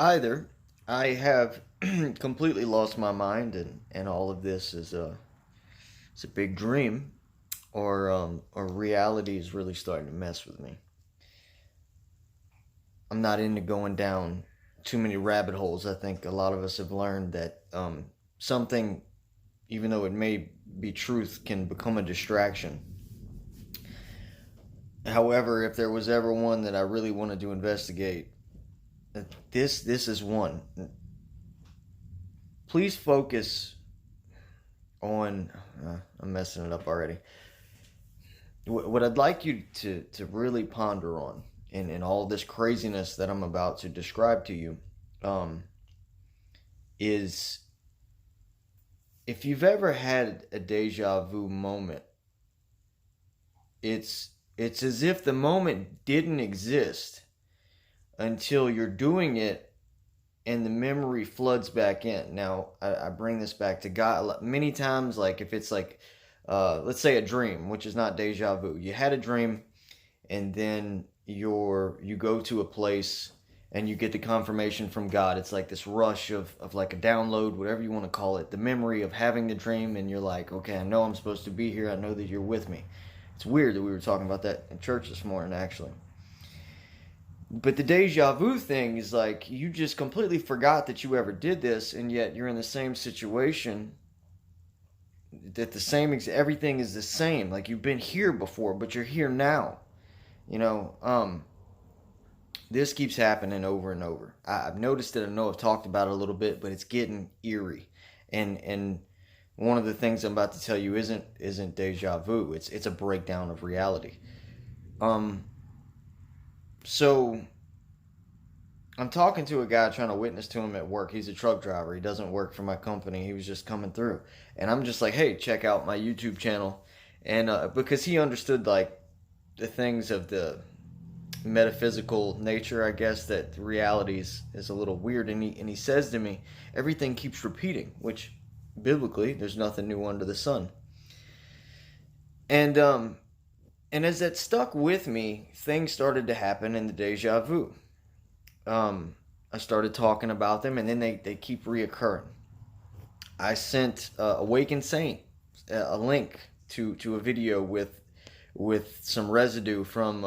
Either I have completely lost my mind, and all of this is it's a big dream, or reality is really starting to mess with me. I'm not into going down too many rabbit holes. I think a lot of us have learned that something, even though it may be truth, can become a distraction. However, if there was ever one that I really wanted to investigate, this is one. Please focus on. I'm messing it up already. What I'd like you to really ponder on in all this craziness that I'm about to describe to you, um, is if you've ever had a deja vu moment, it's as if the moment didn't exist until you're doing it and the memory floods back in. Now, I bring this back to God many times, like if it's like, let's say a dream, which is not deja vu. You had a dream, and then you go to a place and you get the confirmation from God. It's like this rush of like a download, whatever you want to call it, the memory of having the dream, and you're like, okay, I know I'm supposed to be here. I know that you're with me. It's weird that we were talking about that in church this morning, actually. But the deja vu thing is like you just completely forgot that you ever did this, and yet you're in the same situation. That the same, everything is the same. Like you've been here before, but you're here now. You know, this keeps happening over and over. I've noticed it. I know I've talked about it a little bit, but it's getting eerie. And one of the things I'm about to tell you isn't deja vu. It's a breakdown of reality. So I'm talking to a guy trying to witness to him at work. He's a truck driver. He doesn't work for my company. He was just coming through, and I'm just like, hey, check out my YouTube channel, and because he understood like the things of the metaphysical nature, I guess, that reality is a little weird, and he says to me, everything keeps repeating, which biblically there's nothing new under the sun. And as that stuck with me, things started to happen in the deja vu. I started talking about them, and then they keep reoccurring. I sent Awaken Saint a link to a video with some residue from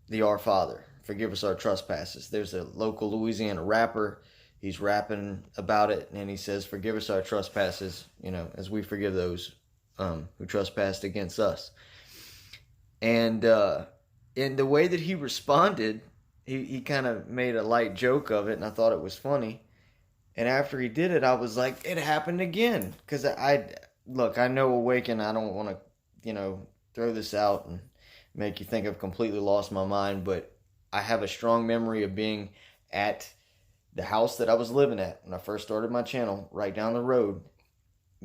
the Our Father. Forgive us our trespasses. There's a local Louisiana rapper. He's rapping about it, and he says, "Forgive us our trespasses, as we forgive those who trespassed against us." And in the way that he responded, he kind of made a light joke of it, and I thought it was funny. And after he did it, I was like, it happened again. Because I know Awaken, I don't want to, throw this out and make you think I've completely lost my mind, but I have a strong memory of being at the house that I was living at when I first started my channel, right down the road,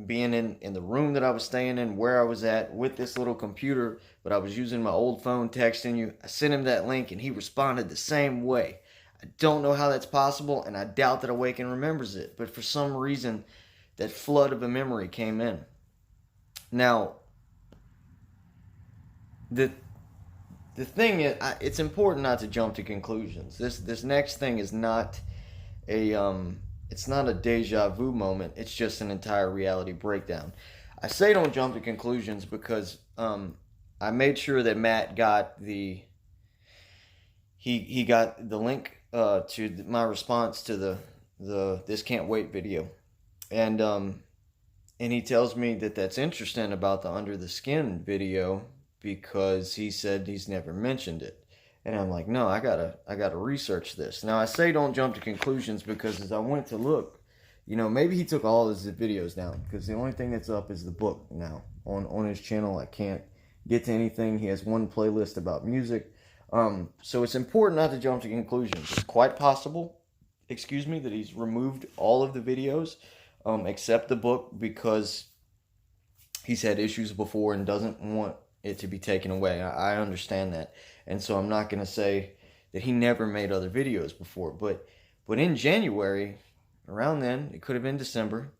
being in the room that I was staying in, where I was at, with this little computer, but I was using my old phone texting you. I sent him that link, and he responded the same way. I don't know how that's possible, and I doubt that Awaken remembers it, but for some reason, that flood of a memory came in. Now, the thing is, it's important not to jump to conclusions. This next thing is not it's not a deja vu moment. It's just an entire reality breakdown. I say don't jump to conclusions because I made sure that Matt got he got the link to my response to the This Can't Wait video, and he tells me that that's interesting about the Under the Skin video because he said he's never mentioned it. And I'm like, no, I gotta research this. Now I say don't jump to conclusions because as I went to look, maybe he took all his videos down because the only thing that's up is the book now on his channel. I can't get to anything. He has one playlist about music. So it's important not to jump to conclusions. It's quite possible, that he's removed all of the videos, except the book, because he's had issues before and doesn't want it to be taken away. I understand that. And so I'm not going to say that he never made other videos before. But in January, around then, it could have been December,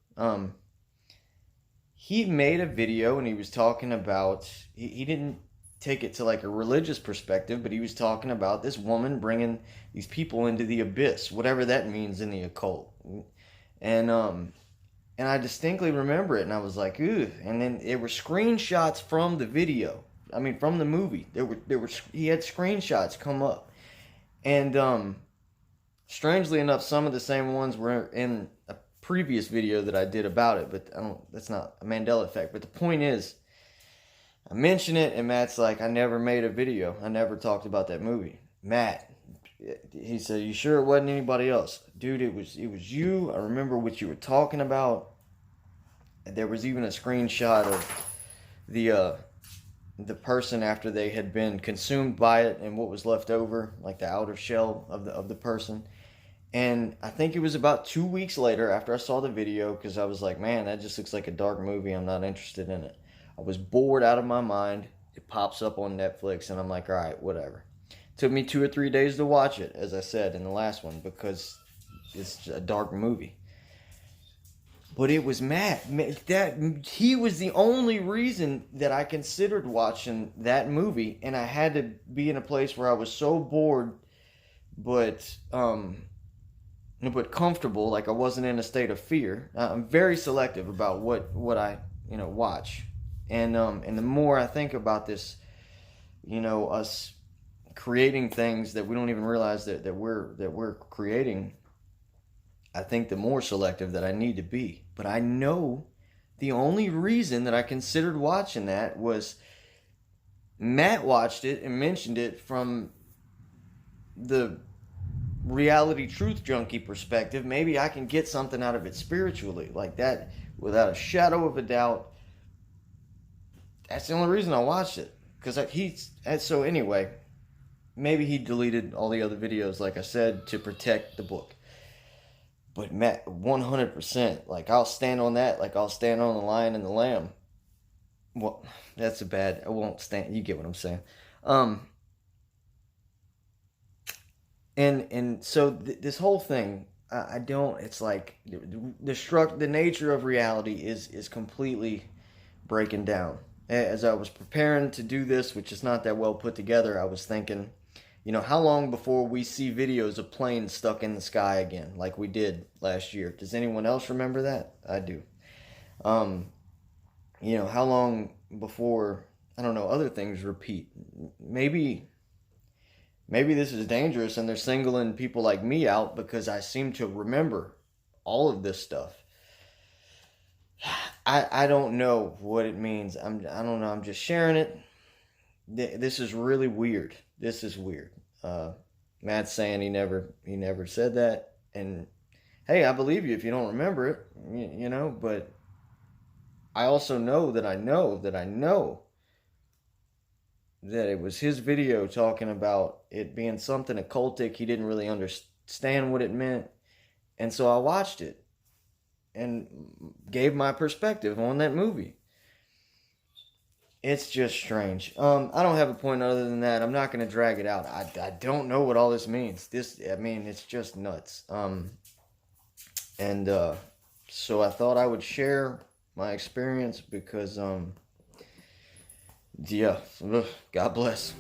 he made a video and he was talking about, he didn't take it to like a religious perspective, but he was talking about this woman bringing these people into the abyss, whatever that means in the occult. And I distinctly remember it, and I was like, "Ooh!" And then there were screenshots from the video. I mean, from the movie. There were he had screenshots come up, and strangely enough, some of the same ones were in a previous video that I did about it. But I don't. That's not a Mandela effect. But the point is, I mention it, and Matt's like, "I never made a video. I never talked about that movie." Matt, he said, "You sure it wasn't anybody else?" Dude, it was you. I remember what you were talking about. There was even a screenshot of the person after they had been consumed by it and what was left over, like the outer shell of the person. And I think it was about 2 weeks later after I saw the video, because I was like, man, that just looks like a dark movie. I'm not interested in it. I was bored out of my mind. It pops up on Netflix, and I'm like, all right, whatever. Took me 2 or 3 days to watch it, as I said in the last one, because it's a dark movie. But it was Matt. That he was the only reason that I considered watching that movie, and I had to be in a place where I was so bored, but comfortable, like I wasn't in a state of fear. I'm very selective about what I watch, and the more I think about this, us creating things that we don't even realize that we're creating, I think the more selective that I need to be. But I know the only reason that I considered watching that was Matt watched it and mentioned it from the reality truth junkie perspective. Maybe I can get something out of it spiritually, like that, without a shadow of a doubt. That's the only reason I watched it. So anyway, maybe he deleted all the other videos, like I said, to protect the book. But Matt, 100%, like I'll stand on that, like I'll stand on the lion and the lamb. Well, that's I won't stand, you get what I'm saying. And so this whole thing, I don't, it's like the nature of reality is completely breaking down. As I was preparing to do this, which is not that well put together, I was thinking, how long before we see videos of planes stuck in the sky again, like we did last year? Does anyone else remember that? I do. How long before, I don't know, other things repeat? Maybe this is dangerous and they're singling people like me out because I seem to remember all of this stuff. I don't know what it means. I don't know. I'm just sharing it. This is really weird. This is weird. Matt's saying he never said that, and hey, I believe you if you don't remember it, but I also know that I know that it was his video talking about it being something occultic. He didn't really understand what it meant, and so I watched it and gave my perspective on that movie. It's just strange. I don't have a point other than that. I'm not going to drag it out. I don't know what all this means. It's just nuts. So I thought I would share my experience because, God bless.